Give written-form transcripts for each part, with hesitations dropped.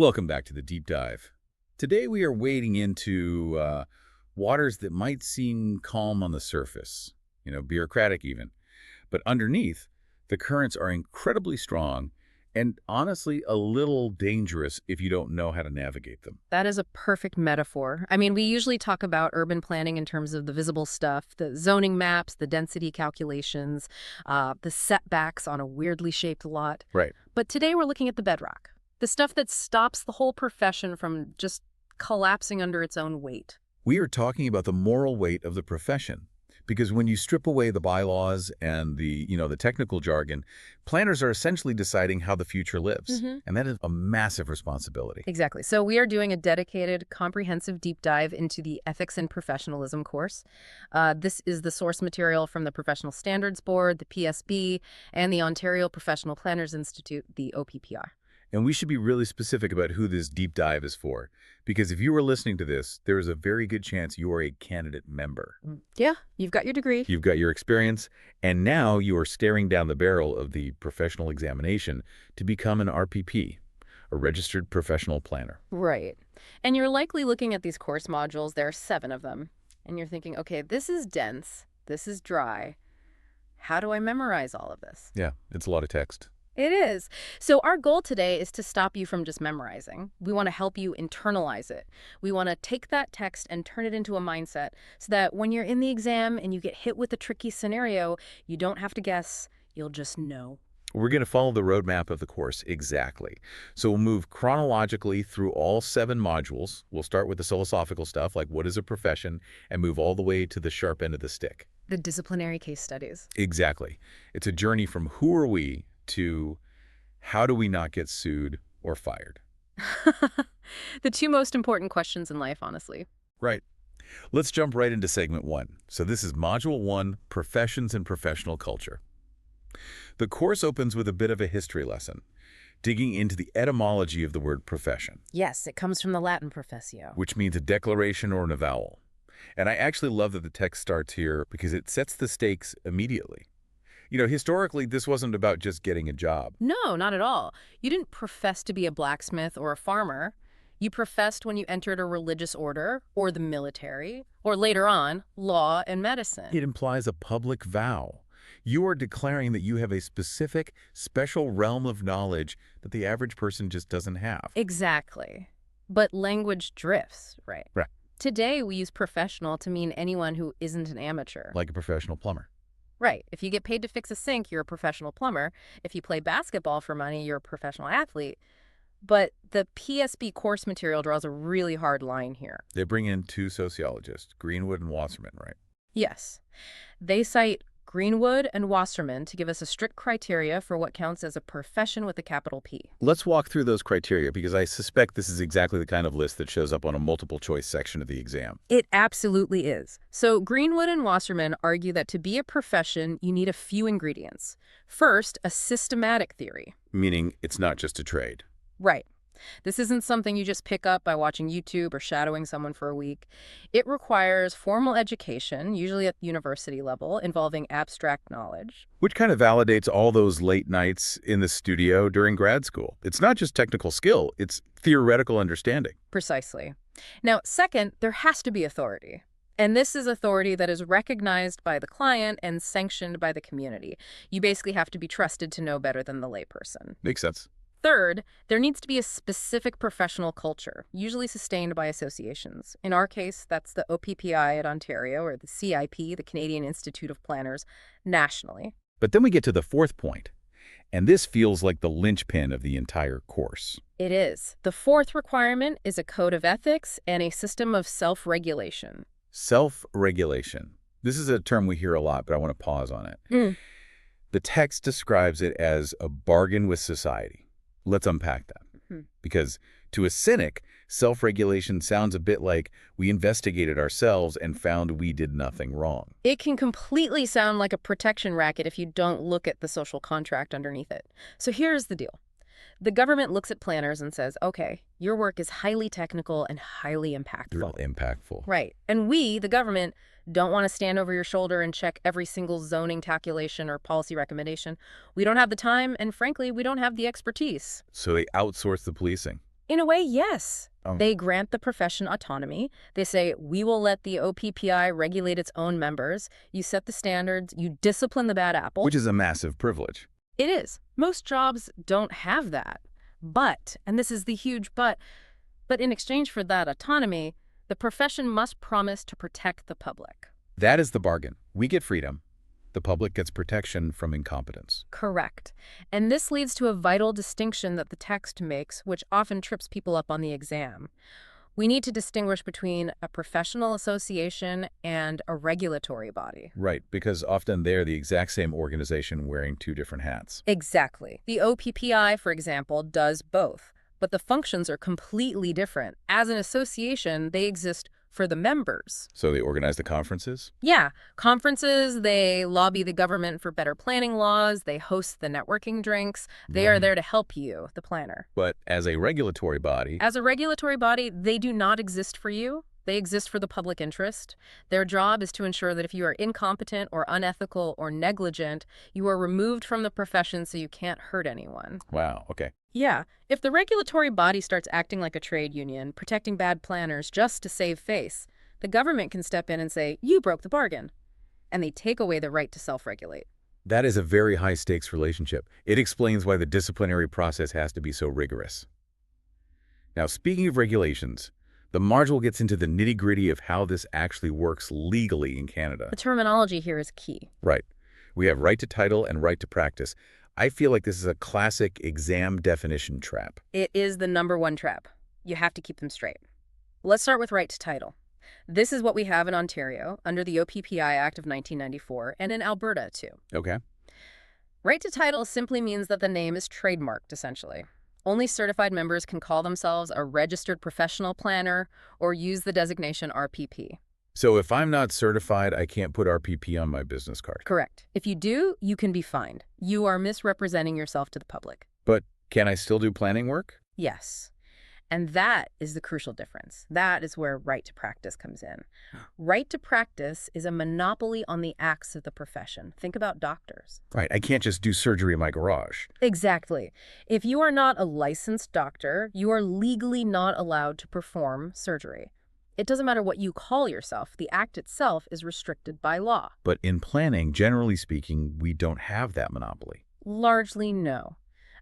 Welcome back to the deep dive. Today we are wading into waters that might seem calm on the surface, bureaucratic even. But underneath, the currents are incredibly strong and honestly a little dangerous if you don't know how to navigate them. That is a perfect metaphor. I mean, we usually talk about urban planning in terms of the visible stuff, the zoning maps, the density calculations, the setbacks on a weirdly shaped lot. Right. But today we're looking at the bedrock, the stuff that stops the whole profession from just collapsing under its own weight. We are talking about the moral weight of the profession. Because when you strip away the bylaws and the technical jargon, planners are essentially deciding how the future lives. And that is a massive responsibility. Exactly. So we are doing a dedicated, comprehensive deep dive into the Ethics and Professionalism course. This is the source material from the Professional Standards Board, the PSB, and the Ontario Professional Planners Institute, the OPPI. And we should be really specific about who this deep dive is for. Because if you are listening to this, there is a very good chance you are a candidate member. Yeah, you've got your degree. You've got your experience, and now you are staring down the barrel of the professional examination to become an RPP, a registered professional planner. Right. And you're likely looking at these course modules. There are 7 of them. And you're thinking, okay, this is dense. This is dry. How do I memorize all of this? Yeah, it's a lot of text. It is. So our goal today is to stop you from just memorizing. We want to help you internalize it. We want to take that text and turn it into a mindset so that when you're in the exam and you get hit with a tricky scenario, you don't have to guess, you'll just know. We're going to follow the roadmap of the course exactly. So we'll move chronologically through all 7 modules. We'll start with the philosophical stuff, like what is a profession, and move all the way to the sharp end of the stick. The disciplinary case studies. Exactly. It's a journey from who are we to how do we not get sued or fired? The 2 most important questions in life, honestly. Right. Let's jump right into segment 1. So this is Module 1, Professions and Professional Culture. The course opens with a bit of a history lesson, digging into the etymology of the word profession. Yes, it comes from the Latin professio, Which means a declaration or an avowal. And I actually love that the text starts here because it sets the stakes immediately. Historically, this wasn't about just getting a job. No, not at all. You didn't profess to be a blacksmith or a farmer. You professed when you entered a religious order or the military, or later on, law and medicine. It implies a public vow. You are declaring that you have a specific, special realm of knowledge that the average person just doesn't have. Exactly. But language drifts, right? Right. Today, we use professional to mean anyone who isn't an amateur. Like a professional plumber. Right. If you get paid to fix a sink, you're a professional plumber. If you play basketball for money, you're a professional athlete. But the PSB course material draws a really hard line here. They bring in 2 sociologists, Greenwood and Wasserman, right? Yes. They cite Greenwood and Wasserman to give us a strict criteria for what counts as a profession with a capital P. Let's walk through those criteria because I suspect this is exactly the kind of list that shows up on a multiple choice section of the exam. It absolutely is. So Greenwood and Wasserman argue that to be a profession, you need a few ingredients. First, a systematic theory. Meaning it's not just a trade. Right. This isn't something you just pick up by watching YouTube or shadowing someone for a week. It requires formal education, usually at university level, involving abstract knowledge. Which kind of validates all those late nights in the studio during grad school. It's not just technical skill, it's theoretical understanding. Precisely. Now, second, there has to be authority. And this is authority that is recognized by the client and sanctioned by the community. You basically have to be trusted to know better than the layperson. Makes sense. Third, there needs to be a specific professional culture, usually sustained by associations. In our case, that's the OPPI at Ontario, or the CIP, the Canadian Institute of Planners, nationally. But then we get to the 4th point, and this feels like the linchpin of the entire course. It is. The 4th requirement is a code of ethics and a system of self-regulation. Self-regulation. This is a term we hear a lot, but I want to pause on it. The text describes it as a bargain with society. Let's unpack that. Because to a cynic, self-regulation sounds a bit like we investigated ourselves and found we did nothing wrong. It can completely sound like a protection racket if you don't look at the social contract underneath it. So here's the deal. The government looks at planners and says, okay, your work is highly technical and highly impactful. Real impactful. Right. And we, the government, don't want to stand over your shoulder and check every single zoning calculation or policy recommendation. We don't have the time, and frankly, we don't have the expertise. So they outsource the policing. In a way, yes. Oh. They grant the profession autonomy. They say, we will let the OPPI regulate its own members. You set the standards. You discipline the bad apple. Which is a massive privilege. It is. Most jobs don't have that. But, and this is the huge but in exchange for that autonomy, the profession must promise to protect the public. That is the bargain. We get freedom. The public gets protection from incompetence. Correct. And this leads to a vital distinction that the text makes, which often trips people up on the exam. We need to distinguish between a professional association and a regulatory body. Right, because often they're the exact same organization wearing two different hats. Exactly. The OPPI, for example, does both, but the functions are completely different. As an association, they exist for the members. So they organize the conferences? Yeah, conferences, they lobby the government for better planning laws, they host the networking drinks. They are there to help you, the planner. But as a regulatory body... As a regulatory body, they do not exist for you. They exist for the public interest. Their job is to ensure that if you are incompetent or unethical or negligent, you are removed from the profession so you can't hurt anyone. Wow, okay. Yeah, if the regulatory body starts acting like a trade union, protecting bad planners just to save face, the government can step in and say, you broke the bargain. And they take away the right to self-regulate. That is a very high-stakes relationship. It explains why the disciplinary process has to be so rigorous. Now, speaking of regulations, the module gets into the nitty-gritty of how this actually works legally in Canada. The terminology here is key. Right. We have right to title and right to practice. I feel like this is a classic exam definition trap. It is the #1 trap. You have to keep them straight. Let's start with right to title. This is what we have in Ontario under the OPPI Act of 1994 and in Alberta, too. Okay. Right to title simply means that the name is trademarked, essentially. Only certified members can call themselves a registered professional planner or use the designation RPP. So if I'm not certified, I can't put RPP on my business card. Correct. If you do, you can be fined. You are misrepresenting yourself to the public. But can I still do planning work? Yes. And that is the crucial difference. That is where right to practice comes in. Right to practice is a monopoly on the acts of the profession. Think about doctors. Right. I can't just do surgery in my garage. Exactly. If you are not a licensed doctor, you are legally not allowed to perform surgery. It doesn't matter what you call yourself. The act itself is restricted by law. But in planning, generally speaking, we don't have that monopoly. Largely, no.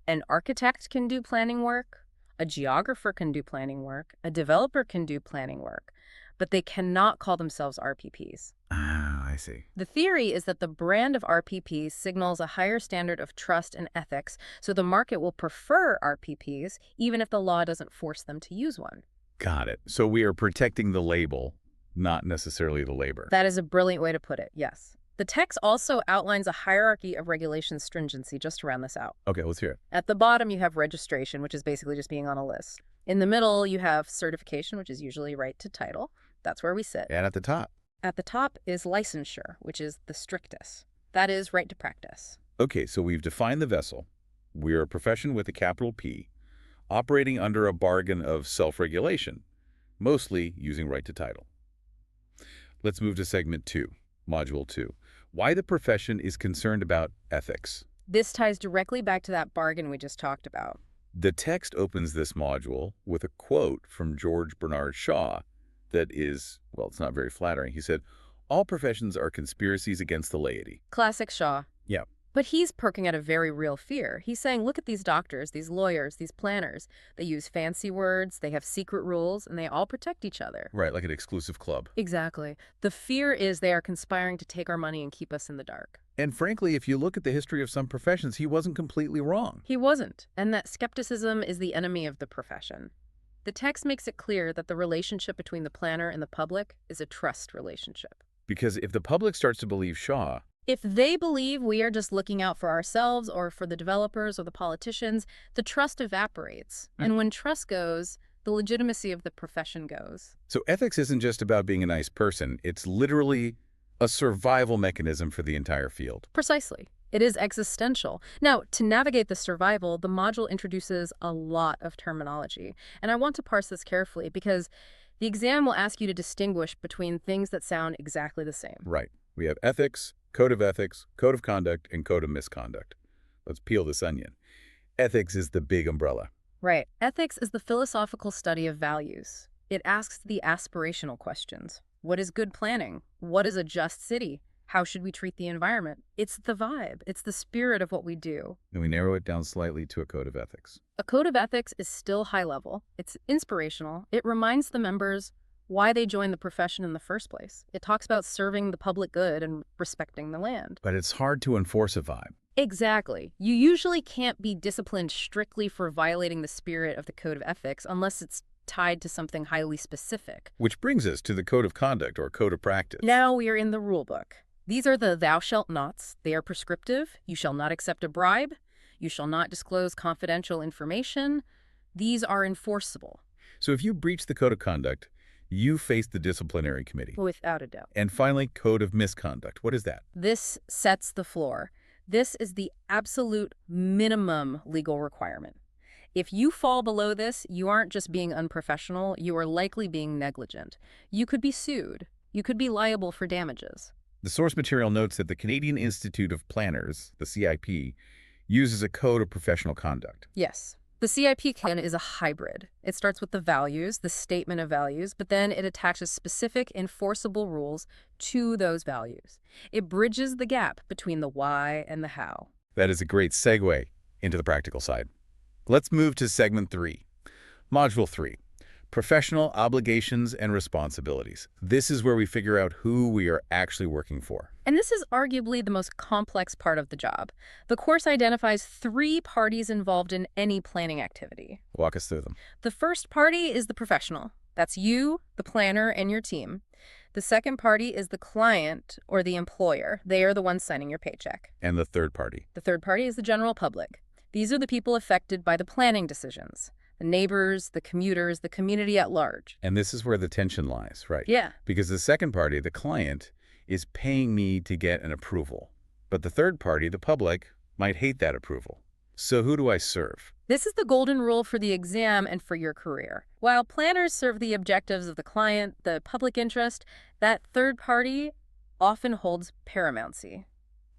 An architect can do planning work. A geographer can do planning work. A developer can do planning work. But they cannot call themselves RPPs. Ah, I see. The theory is that the brand of RPPs signals a higher standard of trust and ethics, so the market will prefer RPPs even if the law doesn't force them to use one. Got it. So we are protecting the label, not necessarily the labor. That is a brilliant way to put it, yes. The text also outlines a hierarchy of regulation stringency, just to round this out. Okay, let's hear it. At the bottom, you have registration, which is basically just being on a list. In the middle, you have certification, which is usually right to title. That's where we sit. And at the top? At the top is licensure, which is the strictest. That is right to practice. Okay, so we've defined the vessel. We are a profession with a capital P, operating under a bargain of self-regulation, mostly using right to title. Let's move to segment 2, module 2. Why the profession is concerned about ethics. This ties directly back to that bargain we just talked about. The text opens this module with a quote from George Bernard Shaw that is, well, it's not very flattering. He said, "All professions are conspiracies against the laity." Classic Shaw. Yeah. But he's perking at a very real fear. He's saying, look at these doctors, these lawyers, these planners. They use fancy words, they have secret rules, and they all protect each other. Right, like an exclusive club. Exactly. The fear is they are conspiring to take our money and keep us in the dark. And frankly, if you look at the history of some professions, he wasn't completely wrong. He wasn't. And that skepticism is the enemy of the profession. The text makes it clear that the relationship between the planner and the public is a trust relationship. Because if the public starts to believe Shaw, if they believe we are just looking out for ourselves or for the developers or the politicians, the trust evaporates. And when trust goes, the legitimacy of the profession goes. So ethics isn't just about being a nice person. It's literally a survival mechanism for the entire field. Precisely. It is existential. Now, to navigate the survival, the module introduces a lot of terminology. And I want to parse this carefully because the exam will ask you to distinguish between things that sound exactly the same. Right. We have ethics, code of conduct, and code of misconduct. Let's peel this onion. Ethics is the big umbrella. Right. Ethics is the philosophical study of values. It asks the aspirational questions. What is good planning? What is a just city? How should we treat the environment? It's the vibe. It's the spirit of what we do. And we narrow it down slightly to a code of ethics. A code of ethics is still high level. It's inspirational. It reminds the members why they joined the profession in the first place. It talks about serving the public good and respecting the land. But it's hard to enforce a vibe. Exactly. You usually can't be disciplined strictly for violating the spirit of the code of ethics unless it's tied to something highly specific. Which brings us to the code of conduct or code of practice. Now we are in the rule book. These are the thou shalt nots. They are prescriptive. You shall not accept a bribe. You shall not disclose confidential information. These are enforceable. So if you breach the code of conduct, you face the disciplinary committee. Without a doubt. And finally, code of misconduct. What is that? This sets the floor. This is the absolute minimum legal requirement. If you fall below this, you aren't just being unprofessional, you are likely being negligent. You could be sued. You could be liable for damages. The source material notes that the Canadian Institute of Planners, the CIP, uses a code of professional conduct. Yes. The CIP canon is a hybrid. It starts with the values, the statement of values, but then it attaches specific enforceable rules to those values. It bridges the gap between the why and the how. That is a great segue into the practical side. Let's move to segment 3. Module 3. Professional obligations and responsibilities. This is where we figure out who we are actually working for. And this is arguably the most complex part of the job. The course identifies 3 parties involved in any planning activity. Walk us through them. The first party is the professional. That's you, the planner, and your team. The second party is the client or the employer. They are the ones signing your paycheck. And the third party. The third party is the general public. These are the people affected by the planning decisions. The neighbors, the commuters, the community at large. And this is where the tension lies, right? Yeah. Because the second party, the client, is paying me to get an approval. But the third party, the public, might hate that approval. So who do I serve? This is the golden rule for the exam and for your career. While planners serve the objectives of the client, the public interest, that third party often holds paramountcy.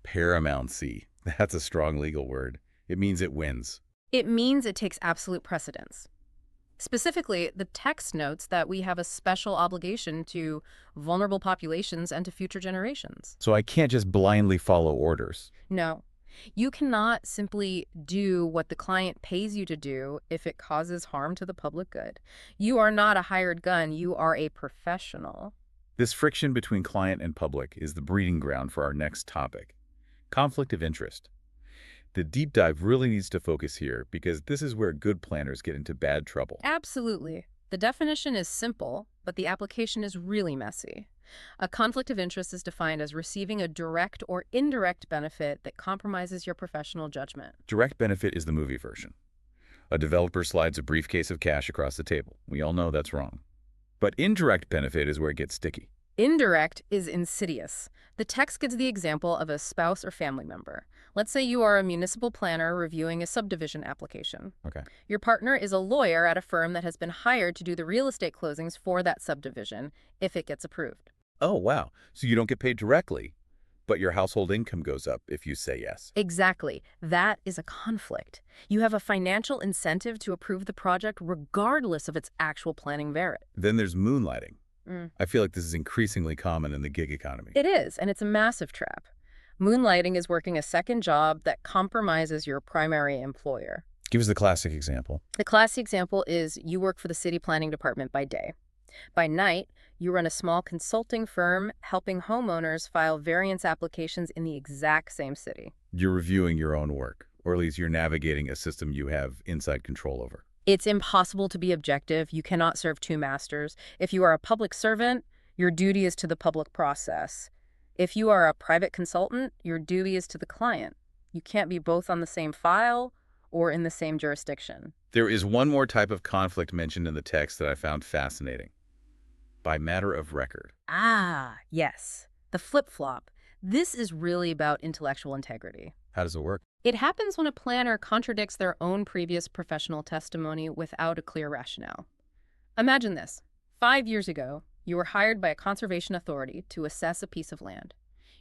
Paramountcy. That's a strong legal word. It means it wins. It means it takes absolute precedence. Specifically, the text notes that we have a special obligation to vulnerable populations and to future generations. So I can't just blindly follow orders. No. You cannot simply do what the client pays you to do if it causes harm to the public good. You are not a hired gun. You are a professional. This friction between client and public is the breeding ground for our next topic, conflict of interest. The deep dive really needs to focus here because this is where good planners get into bad trouble. Absolutely. The definition is simple, but the application is really messy. A conflict of interest is defined as receiving a direct or indirect benefit that compromises your professional judgment. Direct benefit is the movie version. A developer slides a briefcase of cash across the table. We all know that's wrong. But indirect benefit is where it gets sticky. Indirect is insidious. The text gives the example of a spouse or family member. Let's say you are a municipal planner reviewing a subdivision application. Okay. Your partner is a lawyer at a firm that has been hired to do the real estate closings for that subdivision if it gets approved. Oh, wow. So you don't get paid directly, but your household income goes up if you say yes. Exactly. That is a conflict. You have a financial incentive to approve the project regardless of its actual planning merit. Then there's moonlighting. I feel like this is increasingly common in the gig economy. It is, and it's a massive trap. Moonlighting is working a second job that compromises your primary employer. Give us the classic example. The classic example is you work for the city planning department by day. By night, you run a small consulting firm helping homeowners file variance applications in the exact same city. You're reviewing your own work, or at least you're navigating a system you have inside control over. It's impossible to be objective. You cannot serve 2 masters. If you are a public servant, your duty is to the public process. If you are a private consultant, your duty is to the client. You can't be both on the same file or in the same jurisdiction. There is one more type of conflict mentioned in the text that I found fascinating. By matter of record. Ah, yes. The flip-flop. This is really about intellectual integrity. How does it work? It happens when a planner contradicts their own previous professional testimony without a clear rationale. Imagine this. 5 years ago, you were hired by a conservation authority to assess a piece of land.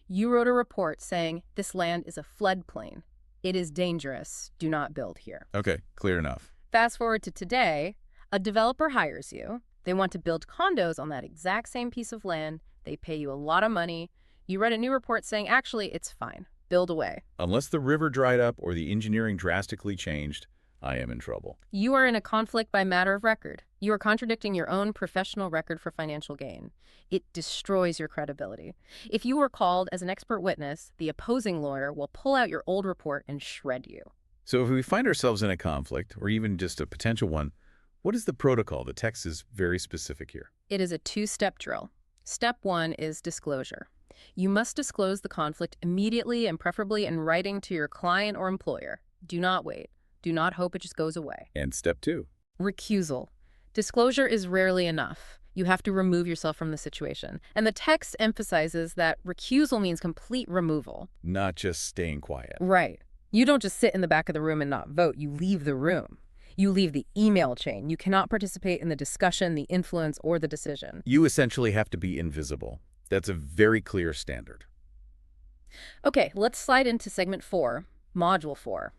You wrote a report saying, this land is a floodplain. It is dangerous. Do not build here. Okay, clear enough. Fast forward to today, a developer hires you. They want to build condos on that exact same piece of land. They pay you a lot of money. You read a new report saying, actually, it's fine. Build away. Unless the river dried up or the engineering drastically changed, I am in trouble. You are in a conflict by matter of record. You are contradicting your own professional record for financial gain. It destroys your credibility. If you are called as an expert witness, the opposing lawyer will pull out your old report and shred you. So if we find ourselves in a conflict, or even just a potential one, what is the protocol? The text is very specific here. It is a two-step drill. Step 1 is disclosure. You must disclose the conflict immediately and preferably in writing to your client or employer. Do not wait. Do not hope it just goes away. And step 2? Recusal. Disclosure is rarely enough. You have to remove yourself from the situation. And the text emphasizes that recusal means complete removal. Not just staying quiet. Right. You don't just sit in the back of the room and not vote. You leave the room. You leave the email chain. You cannot participate in the discussion, the influence, or the decision. You essentially have to be invisible. That's a very clear standard. Okay, let's slide into segment 4, module 4,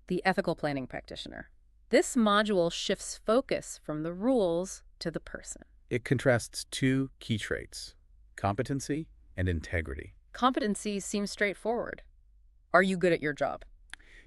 the ethical planning practitioner. This module shifts focus from the rules to the person. It contrasts two key traits, competency and integrity. Competency seems straightforward. Are you good at your job?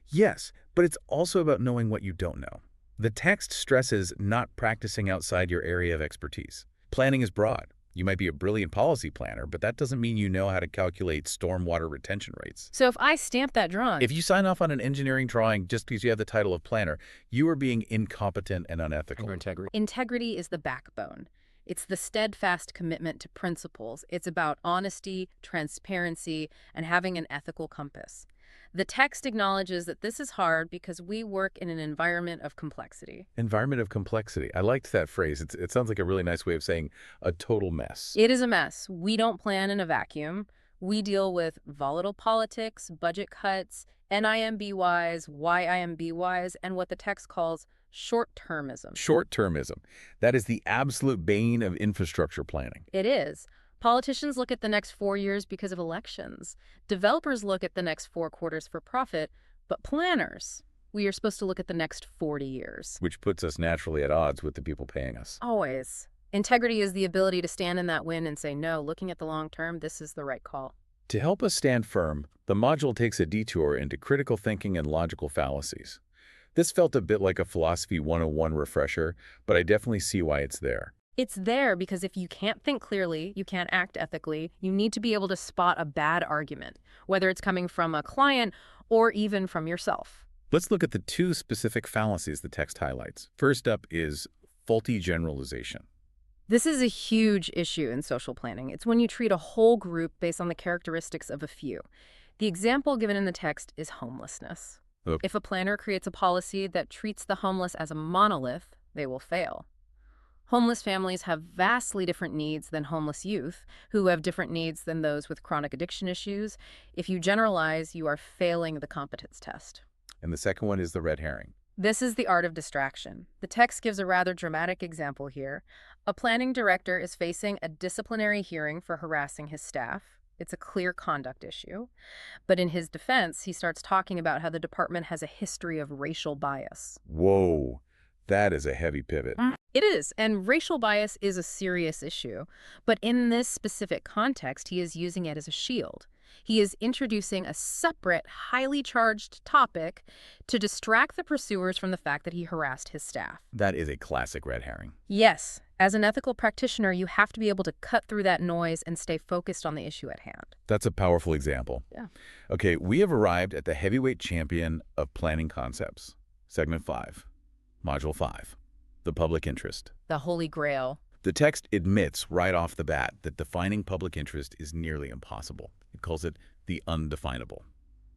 Yes, but it's also about knowing what you don't know. The text stresses not practicing outside your area of expertise. Planning is broad. You might be a brilliant policy planner, but that doesn't mean you know how to calculate stormwater retention rates. So if I stamp that drawing... If you sign off on an engineering drawing just because you have the title of planner, you are being incompetent and unethical. Integrity is the backbone. It's the steadfast commitment to principles. It's about honesty, transparency, and having an ethical compass. The text acknowledges that this is hard because we work in an environment of complexity. Environment of complexity. I liked that phrase. It sounds like a really nice way of saying a total mess. It is a mess. We don't plan in a vacuum. We deal with volatile politics, budget cuts, NIMBYs, YIMBYs, and what the text calls short-termism. Short-termism. That is the absolute bane of infrastructure planning. It is. Politicians look at the next 4 years because of elections. Developers look at the next 4 quarters for profit. But planners, we are supposed to look at the next 40 years. Which puts us naturally at odds with the people paying us. Always. Integrity is the ability to stand in that wind and say, no, looking at the long term, this is the right call. To help us stand firm, the module takes a detour into critical thinking and logical fallacies. This felt a bit like a Philosophy 101 refresher, but I definitely see why it's there. It's there because if you can't think clearly, you can't act ethically, you need to be able to spot a bad argument, whether it's coming from a client or even from yourself. Let's look at the two specific fallacies the text highlights. First up is faulty generalization. This is a huge issue in social planning. It's when you treat a whole group based on the characteristics of a few. The example given in the text is homelessness. Okay. If a planner creates a policy that treats the homeless as a monolith, they will fail. Homeless families have vastly different needs than homeless youth, who have different needs than those with chronic addiction issues. If you generalize, you are failing the competence test. And the second one is the red herring. This is the art of distraction. The text gives a rather dramatic example here. A planning director is facing a disciplinary hearing for harassing his staff. It's a clear conduct issue. But in his defense, he starts talking about how the department has a history of racial bias. Whoa, that is a heavy pivot. It is, and racial bias is a serious issue. But in this specific context, he is using it as a shield. He is introducing a separate, highly charged topic to distract the pursuers from the fact that he harassed his staff. That is a classic red herring. Yes, as an ethical practitioner, you have to be able to cut through that noise and stay focused on the issue at hand. That's a powerful example. Yeah. Okay, we have arrived at the heavyweight champion of planning concepts. Segment 5, Module 5, the public interest. The Holy Grail. The text admits right off the bat that defining public interest is nearly impossible. It calls it the undefinable.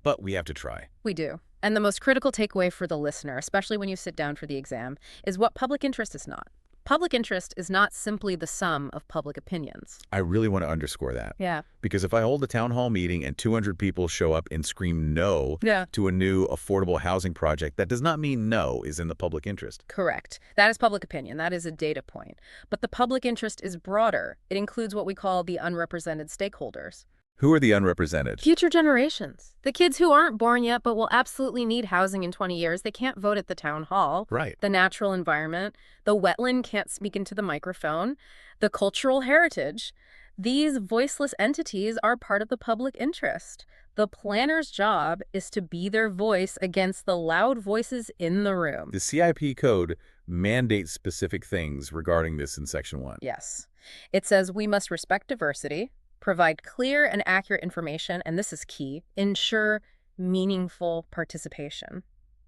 But we have to try. We do. And the most critical takeaway for the listener, especially when you sit down for the exam, is what public interest is not. Public interest is not simply the sum of public opinions. I really want to underscore that. Yeah. Because if I hold a town hall meeting and 200 people show up and scream no to a new affordable housing project, that does not mean no is in the public interest. Correct. That is public opinion. That is a data point. But the public interest is broader. It includes what we call the unrepresented stakeholders. Who are the unrepresented? Future generations. The kids who aren't born yet but will absolutely need housing in 20 years, they can't vote at the town hall. Right. The natural environment. The wetland can't speak into the microphone. The cultural heritage. These voiceless entities are part of the public interest. The planner's job is to be their voice against the loud voices in the room. The CIP code mandates specific things regarding this in Section 1. Yes. It says we must respect diversity, provide clear and accurate information, and this is key, ensure meaningful participation.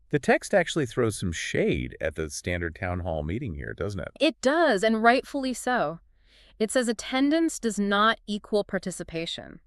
The text actually throws some shade at the standard town hall meeting here, doesn't it? It does, and rightfully so. It says attendance does not equal participation.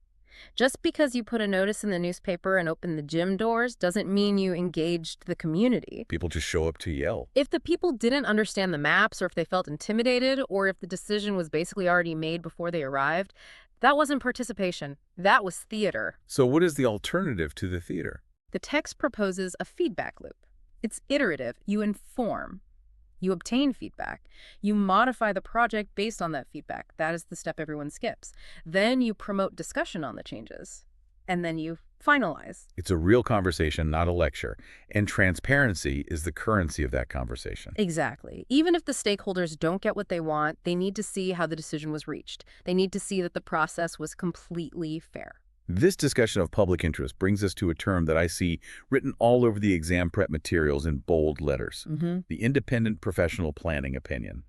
Just because you put a notice in the newspaper and open the gym doors doesn't mean you engaged the community. People just show up to yell. If the people didn't understand the maps, or if they felt intimidated, or if the decision was basically already made before they arrived, that wasn't participation. That was theater. So what is the alternative to the theater? The text proposes a feedback loop. It's iterative. You inform. You obtain feedback. You modify the project based on that feedback. That is the step everyone skips. Then you promote discussion on the changes. And then you finalize. It's a real conversation, not a lecture. And transparency is the currency of that conversation. Exactly. Even if the stakeholders don't get what they want, they need to see how the decision was reached. They need to see that the process was completely fair. This discussion of public interest brings us to a term that I see written all over the exam prep materials in bold letters. The Independent Professional Planning Opinion,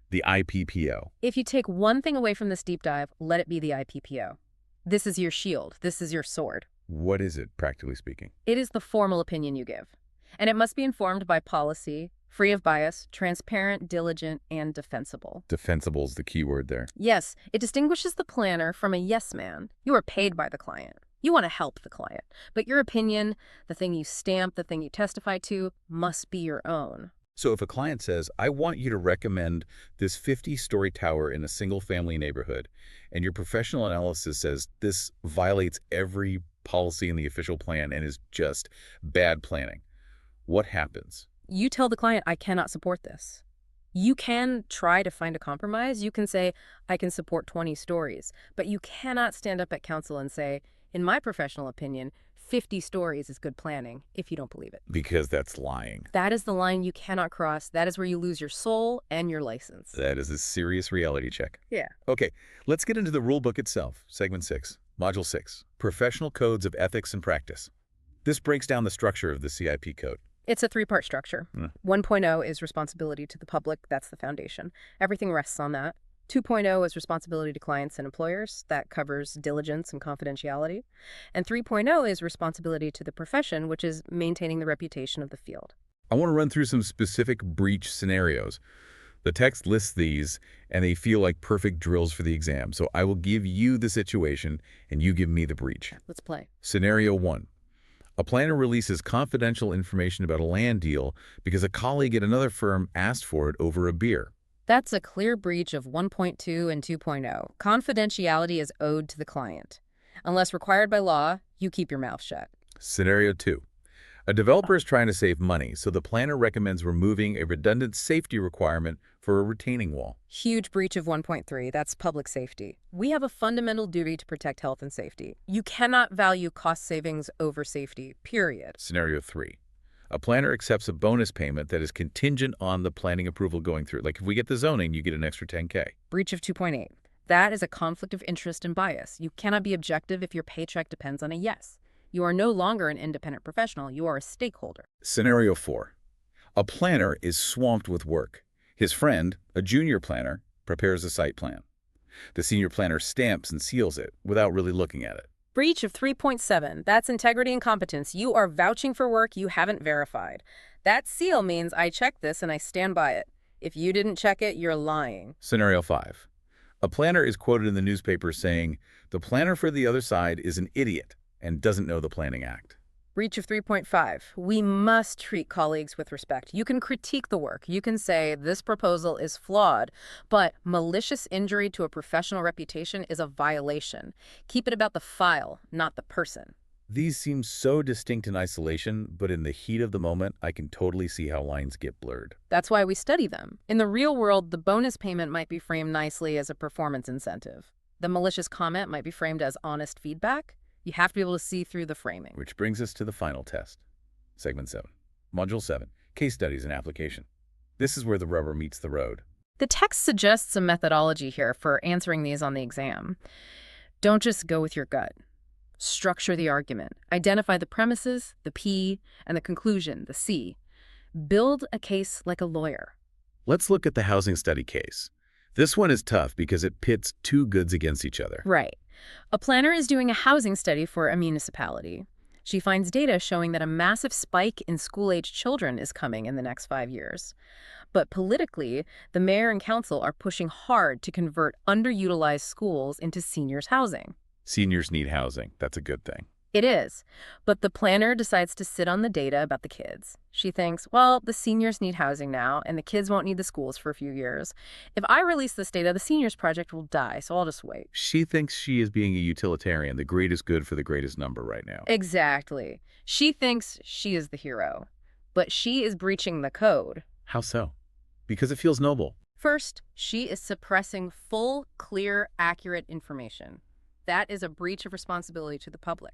the IPPO. If you take one thing away from this deep dive, let it be the IPPO. This is your shield. This is your sword. What is it, practically speaking? It is the formal opinion you give. And it must be informed by policy, free of bias, transparent, diligent, and defensible. Defensible is the key word there. Yes, it distinguishes the planner from a yes man. You are paid by the client. You want to help the client. But your opinion, the thing you stamp, the thing you testify to, must be your own. So if a client says, I want you to recommend this 50-story tower in a single-family neighborhood, and your professional analysis says this violates every policy in the official plan and is just bad planning, what happens? You tell the client, I cannot support this. You can try to find a compromise. You can say, I can support 20 stories. But you cannot stand up at council and say, in my professional opinion, 50 stories is good planning, if you don't believe it. Because that's lying. That is the line you cannot cross. That is where you lose your soul and your license. That is a serious reality check. Yeah. Okay, let's get into the rule book itself. Segment 6, Module 6, Professional Codes of Ethics and Practice. This breaks down the structure of the CIP code. It's a three-part structure. 1.0 is responsibility to the public. That's the foundation. Everything rests on that. 2.0 is responsibility to clients and employers. That covers diligence and confidentiality. And 3.0 is responsibility to the profession, which is maintaining the reputation of the field. I want to run through some specific breach scenarios. The text lists these, and they feel like perfect drills for the exam. So I will give you the situation, and you give me the breach. Let's play. Scenario 1. A planner releases confidential information about a land deal because a colleague at another firm asked for it over a beer. That's a clear breach of 1.2 and 2.0. Confidentiality is owed to the client. Unless required by law, you keep your mouth shut. Scenario 2. A developer is trying to save money, so the planner recommends removing a redundant safety requirement for a retaining wall. Huge breach of 1.3. That's public safety. We have a fundamental duty to protect health and safety. You cannot value cost savings over safety, period. Scenario 3. A planner accepts a bonus payment that is contingent on the planning approval going through. Like if we get the zoning, you get an extra $10K. Breach of 2.8. That is a conflict of interest and bias. You cannot be objective if your paycheck depends on a yes. You are no longer an independent professional. You are a stakeholder. Scenario 4. A planner is swamped with work. His friend, a junior planner, prepares a site plan. The senior planner stamps and seals it without really looking at it. Breach of 3.7. That's integrity and competence. You are vouching for work you haven't verified. That seal means I checked this and I stand by it. If you didn't check it, you're lying. Scenario 5. A planner is quoted in the newspaper saying, the planner for the other side is an idiot and doesn't know the Planning Act. Breach of 3.5. We must treat colleagues with respect. You can critique the work. You can say this proposal is flawed, but malicious injury to a professional reputation is a violation. Keep it about the file, not the person. These seem so distinct in isolation, but in the heat of the moment, I can totally see how lines get blurred. That's why we study them. In the real world, the bonus payment might be framed nicely as a performance incentive. The malicious comment might be framed as honest feedback. You have to be able to see through the framing. Which brings us to the final test. Segment 7. Module 7. Case studies and application. This is where the rubber meets the road. The text suggests a methodology here for answering these on the exam. Don't just go with your gut. Structure the argument. Identify the premises, the P, and the conclusion, the C. Build a case like a lawyer. Let's look at the housing study case. This one is tough because it pits two goods against each other. Right. A planner is doing a housing study for a municipality. She finds data showing that a massive spike in school-aged children is coming in the next 5 years. But politically, the mayor and council are pushing hard to convert underutilized schools into seniors' housing. Seniors need housing. That's a good thing. It is. But the planner decides to sit on the data about the kids. She thinks, well, the seniors need housing now, and the kids won't need the schools for a few years. If I release this data, the seniors project will die, so I'll just wait. She thinks she is being a utilitarian, the greatest good for the greatest number right now. Exactly. She thinks she is the hero. But she is breaching the code. How so? Because it feels noble. First, she is suppressing full, clear, accurate information. That is a breach of responsibility to the public.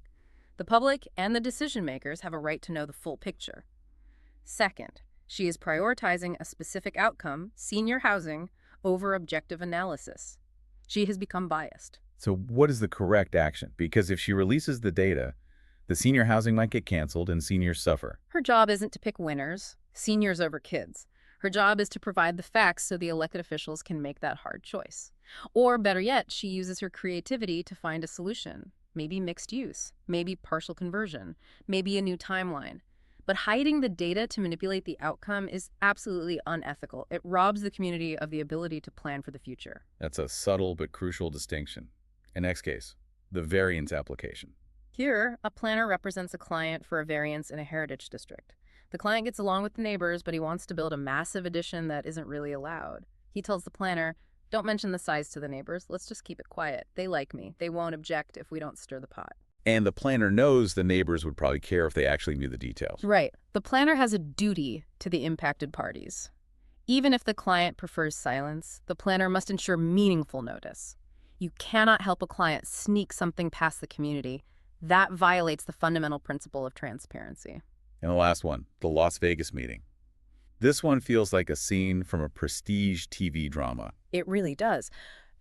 The public and the decision makers have a right to know the full picture. Second, she is prioritizing a specific outcome, senior housing, over objective analysis. She has become biased. So what is the correct action? Because if she releases the data, the senior housing might get canceled and seniors suffer. Her job isn't to pick winners, seniors over kids. Her job is to provide the facts so the elected officials can make that hard choice. Or better yet, she uses her creativity to find a solution. Maybe mixed use, maybe partial conversion, maybe a new timeline. But hiding the data to manipulate the outcome is absolutely unethical. It robs the community of the ability to plan for the future. That's a subtle but crucial distinction. In next case, the variance application. Here, a planner represents a client for a variance in a heritage district. The client gets along with the neighbors, but he wants to build a massive addition that isn't really allowed. He tells the planner, don't mention the size to the neighbors. Let's just keep it quiet. They like me. They won't object if we don't stir the pot. And the planner knows the neighbors would probably care if they actually knew the details. Right. The planner has a duty to the impacted parties. Even if the client prefers silence, the planner must ensure meaningful notice. You cannot help a client sneak something past the community. That violates the fundamental principle of transparency. And the last one, the Las Vegas meeting. This one feels like a scene from a prestige TV drama. It really does.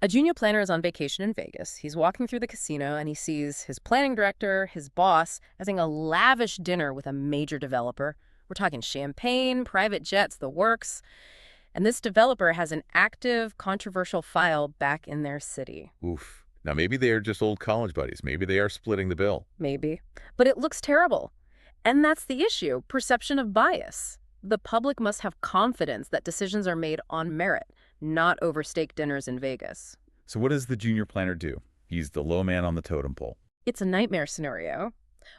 A junior planner is on vacation in Vegas. He's walking through the casino and he sees his planning director, his boss, having a lavish dinner with a major developer. We're talking champagne, private jets, the works. And this developer has an active, controversial file back in their city. Oof. Now maybe they are just old college buddies. Maybe they are splitting the bill. Maybe. But it looks terrible. And that's the issue, perception of bias. The public must have confidence that decisions are made on merit, not over steak dinners in Vegas. So what does the junior planner do? He's the low man on the totem pole. It's a nightmare scenario,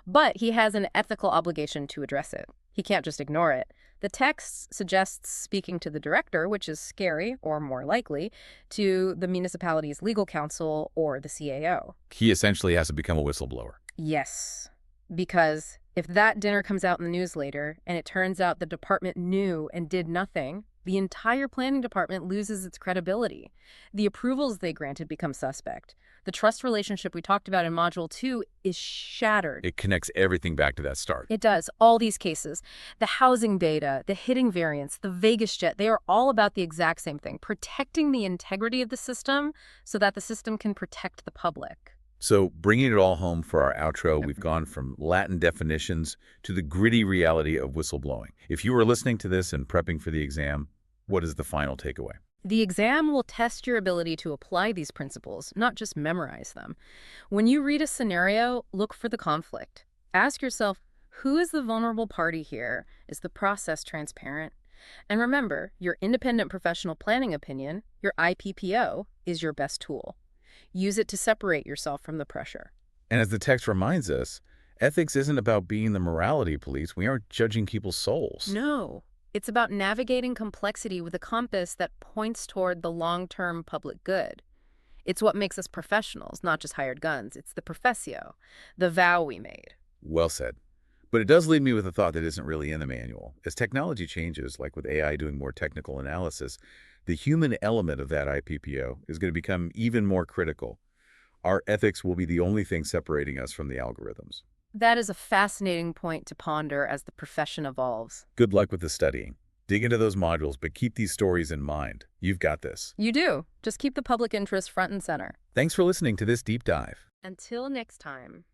but he has an ethical obligation to address it. He can't just ignore it. The text suggests speaking to the director, which is scary, or more likely, to the municipality's legal counsel or the CAO. He essentially has to become a whistleblower. Yes, because if that dinner comes out in the news later and it turns out the department knew and did nothing, the entire planning department loses its credibility. The approvals they granted become suspect. The trust relationship we talked about in Module 2 is shattered. It connects everything back to that start. It does. All these cases, the housing data, the hitting variance, the Vegas jet, they are all about the exact same thing, protecting the integrity of the system so that the system can protect the public. So bringing it all home for our outro, we've gone from Latin definitions to the gritty reality of whistleblowing. If you were listening to this and prepping for the exam, what is the final takeaway? The exam will test your ability to apply these principles, not just memorize them. When you read a scenario, look for the conflict. Ask yourself, who is the vulnerable party here? Is the process transparent? And remember, your independent professional planning opinion, your IPPO, is your best tool. Use it to separate yourself from the pressure. And as the text reminds us, ethics isn't about being the morality police. We aren't judging people's souls. No. It's about navigating complexity with a compass that points toward the long-term public good. It's what makes us professionals, not just hired guns. It's the professio, the vow we made. Well said. But it does leave me with a thought that isn't really in the manual. As technology changes, like with AI doing more technical analysis, the human element of that IPPO is going to become even more critical. Our ethics will be the only thing separating us from the algorithms. That is a fascinating point to ponder as the profession evolves. Good luck with the studying. Dig into those modules, but keep these stories in mind. You've got this. You do. Just keep the public interest front and center. Thanks for listening to this deep dive. Until next time.